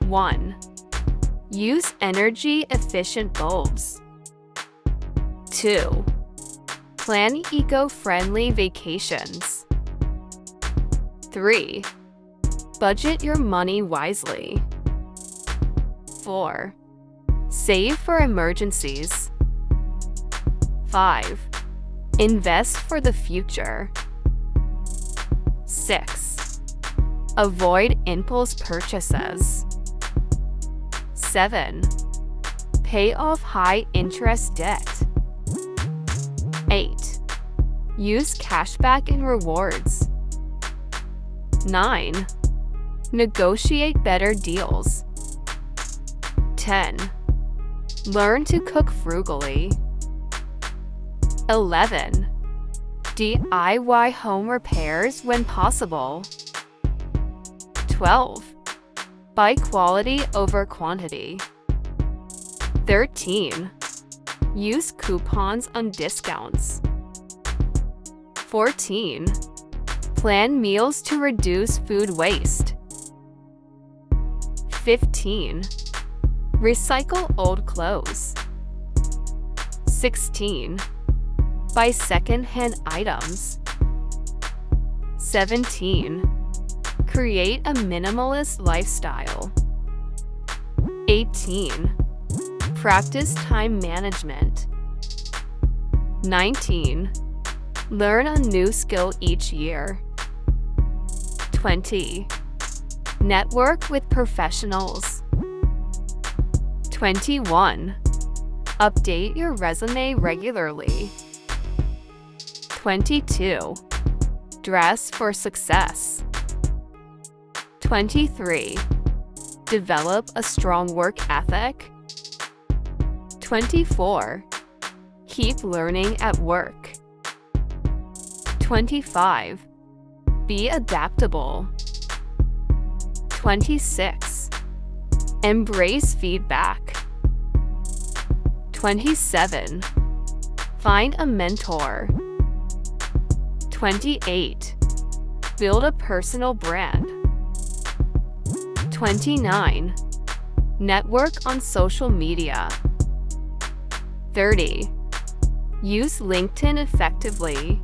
1. Use energy-efficient bulbs. 2. Plan eco-friendly vacations. 3. Budget your money wisely. 4. Save for emergencies. 5. Invest for the future. 6. Avoid impulse purchases. 7. Pay off high-interest debt. 8. Use cashback and rewards. 9. Negotiate better deals. 10. Learn to cook frugally. 11. DIY home repairs when possible. 12. Buy quality over quantity. 13. Use coupons on discounts. 14. Plan meals to reduce food waste. 15. Recycle old clothes. 16. Buy second-hand items. 17. Create a minimalist lifestyle. 18. Practice time management. 19. Learn a new skill each year. 20. Network with professionals. 21. Update your resume regularly. 22. Dress for success. 23. Develop a strong work ethic. 24. Keep learning at work. 25. Be adaptable. 26. Embrace feedback. 27. Find a mentor. 28. Build a personal brand. 29. Network on social media. 30. Use LinkedIn effectively.